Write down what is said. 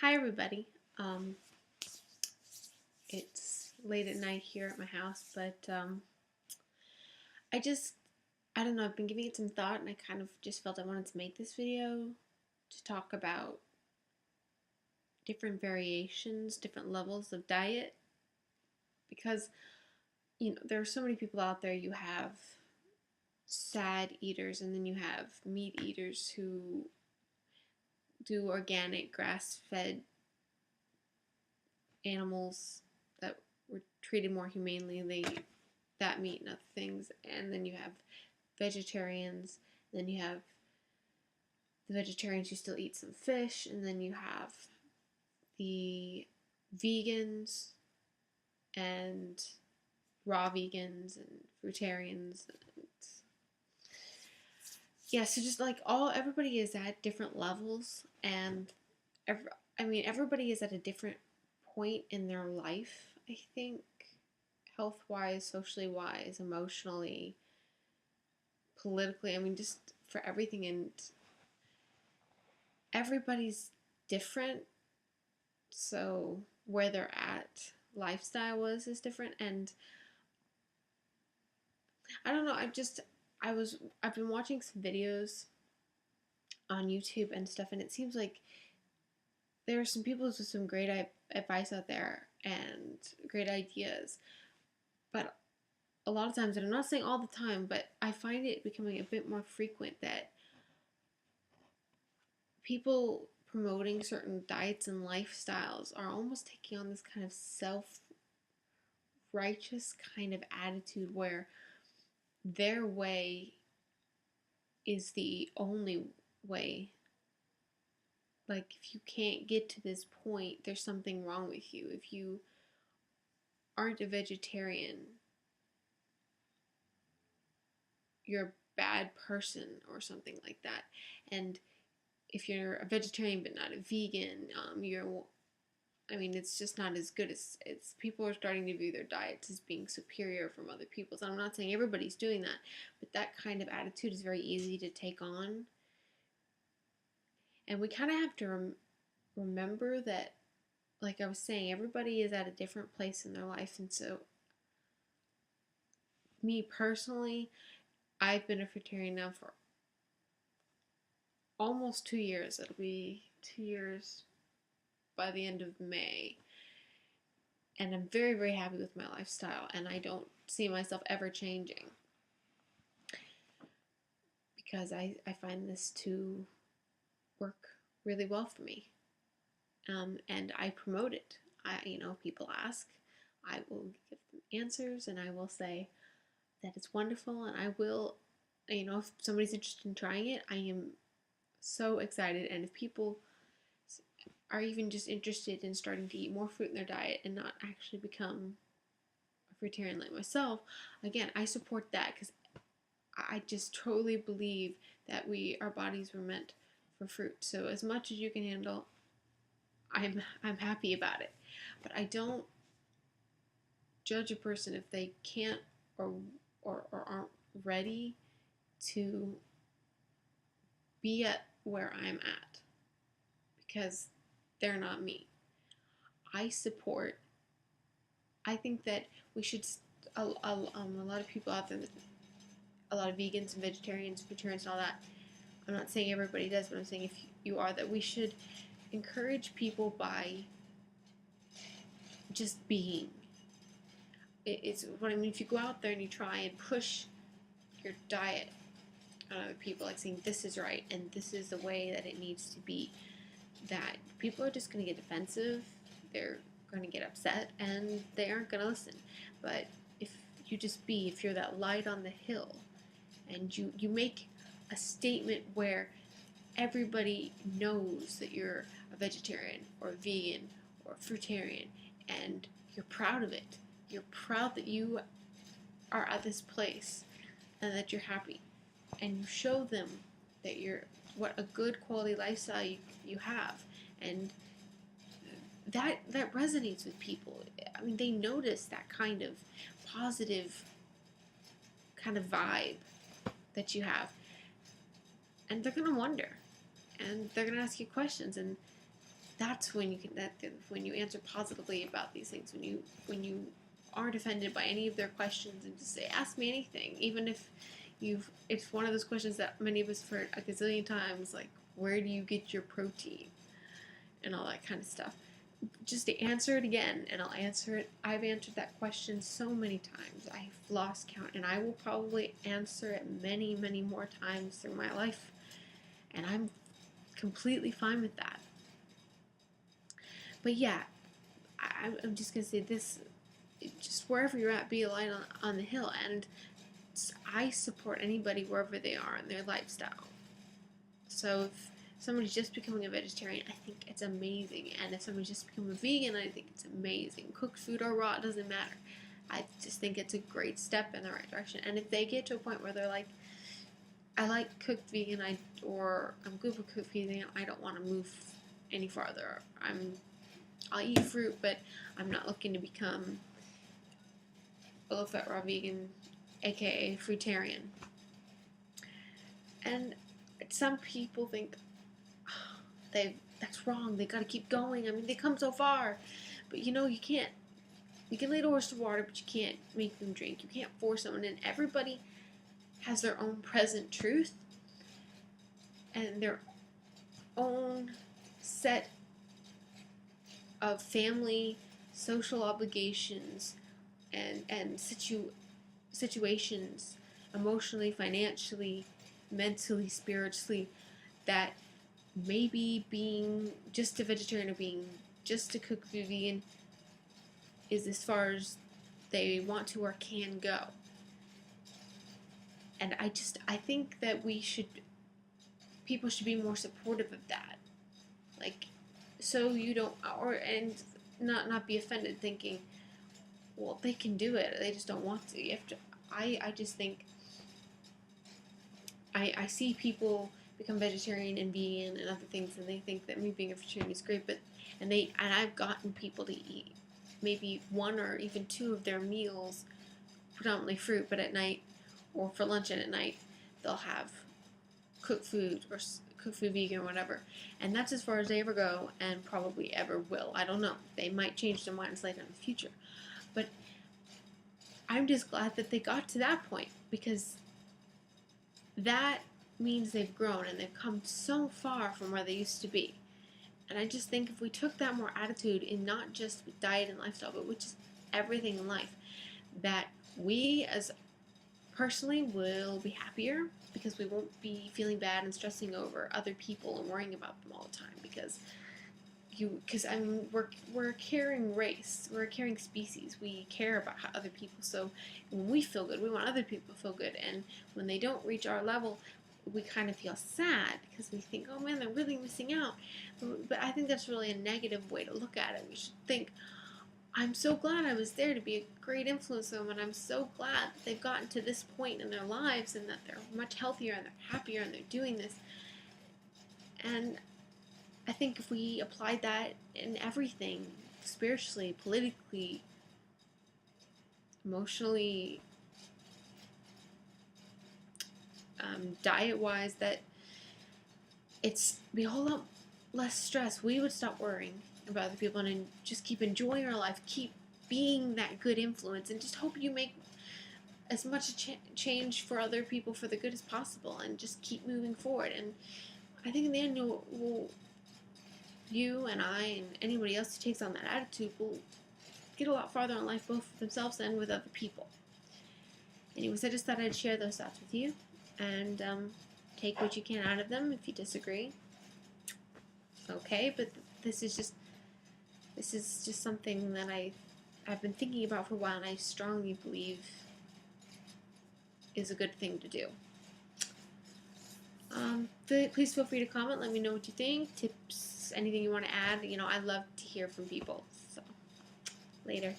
Hi, everybody. Um, it's late at night here at my house, but I just, I don't know, I've been giving it some thought and I kind of just felt I wanted to make this video to talk about different variations, different levels of diet because, there are so many people out there. You have sad eaters and then you have meat eaters who do organic, grass fed animals that were treated more humanely. They eat that meat and other things. And then you have vegetarians. Then you have the vegetarians who still eat some fish. And then you have the vegans and raw vegans and fruitarians. And yeah, so just like everybody is at different levels. And everybody is at a different point in their life, I think, health wise, socially wise, emotionally, politically. Just for everything. And everybody's different. So where they're at lifestyle was is different. And I don't know, I've been watching some videos on YouTube and stuff, and it seems like there are some people with some great advice out there and great ideas. But a lot of times, and I'm not saying all the time, but I find it becoming a bit more frequent that people promoting certain diets and lifestyles are almost taking on this kind of self righteous kind of attitude where their way is the only way. Like, if you can't get to this point, there's something wrong with you. If you aren't a vegetarian, you're a bad person or something like that. And if you're a vegetarian but not a vegan, it's just not as good. It's people are starting to view their diets as being superior from other people's. And I'm not saying everybody's doing that, but that kind of attitude is very easy to take on. And we kind of have to remember that, like I was saying, everybody is at a different place in their life. And so, me personally, I've been a fruitarian now for almost 2 years. It'll be 2 years by the end of May. And I'm very, very happy with my lifestyle, and I don't see myself ever changing because I find this to work really well for me. And I promote it. People ask, I will give them answers, and I will say that it's wonderful, and I will, if somebody's interested in trying it, I am so excited. And if people are even just interested in starting to eat more fruit in their diet and not actually become a fruitarian like myself, again, I support that because I just totally believe that our bodies were meant for fruit. So as much as you can handle, I'm happy about it. But I don't judge a person if they can't or aren't ready to be at where I'm at, because they're not me. I think that we should, a lot of people out there, a lot of vegans and vegetarians, vegetarians and all that, I'm not saying everybody does, but I'm saying if you are, that we should encourage people by just being. It's what I mean. If you go out there and you try and push your diet on other people, like saying this is right and this is the way that it needs to be, that people are just going to get defensive. They're going to get upset and they aren't going to listen. But if if you're that light on the hill and you make a statement where everybody knows that you're a vegetarian or a vegan or a fruitarian, and you're proud of it. You're proud that you are at this place and that you're happy. And you show them that what a good quality lifestyle you have. And that resonates with people. They notice that kind of positive kind of vibe that you have. And they're going to wonder. And they're going to ask you questions. And that's when when you answer positively about these things, when you aren't offended by any of their questions, and just say, ask me anything, even if it's one of those questions that many of us have heard a gazillion times, like, where do you get your protein and all that kind of stuff. Just to answer it again, and I'll answer it. I've answered that question so many times, I've lost count, and I will probably answer it many, many more times through my life, and I'm completely fine with that. But yeah, I'm just gonna say this: just wherever you're at, be a light on the hill, and I support anybody wherever they are in their lifestyle. So if somebody's just becoming a vegetarian, I think it's amazing. And if somebody's just becoming a vegan, I think it's amazing. Cooked food or raw, it doesn't matter. I just think it's a great step in the right direction. And if they get to a point where they're like, I like cooked vegan, or I'm good with cooked vegan, I don't want to move any farther. I'll eat fruit, but I'm not looking to become a low-fat raw vegan, aka fruitarian. And some people think, that's wrong, they gotta keep going. I mean, they come so far. But you can't. You can lead a horse to water, but you can't make them drink. You can't force someone, and everybody has their own present truth and their own set of family, social obligations, and situations, emotionally, financially, mentally, spiritually, that maybe being just a vegetarian or being just a cooked vegan is as far as they want to or can go. And I think that people should be more supportive of that. Like, so you don't, and not be offended thinking, well, they can do it, they just don't want to. You have to, I just think, I see people become vegetarian and vegan and other things, and they think that me being a vegetarian is great, and I've gotten people to eat maybe one or even two of their meals, predominantly fruit, but at night, or for lunch and at night, they'll have cooked food or cooked food vegan or whatever. And that's as far as they ever go, and probably ever will. I don't know. They might change their minds later in the future. But I'm just glad that they got to that point, because that means they've grown and they've come so far from where they used to be. And I just think if we took that more attitude in not just with diet and lifestyle, but with just everything in life, that we as personally will be happier, because we won't be feeling bad and stressing over other people and worrying about them all the time, because we're a caring race, we're a caring species, we care about how other people, so when we feel good, we want other people to feel good, and when they don't reach our level, we kind of feel sad, because we think, oh man, they're really missing out. But I think that's really a negative way to look at it. We should think, I'm so glad I was there to be a great influence on them, and I'm so glad that they've gotten to this point in their lives, and that they're much healthier and they're happier and they're doing this. And I think if we applied that in everything, spiritually, politically, emotionally, diet-wise, that it's be a whole lot less stress. We would stop worrying about other people and just keep enjoying our life, keep being that good influence, and just hope you make as much change for other people for the good as possible, and just keep moving forward. And I think in the end, you and I and anybody else who takes on that attitude will get a lot farther in life, both with themselves and with other people. Anyways, I just thought I'd share those thoughts with you, and take what you can out of them. If you disagree, okay, but this is just something that I've been thinking about for a while, and I strongly believe is a good thing to do. Please feel free to comment. Let me know what you think. Tips, anything you want to add. I love to hear from people. So, later.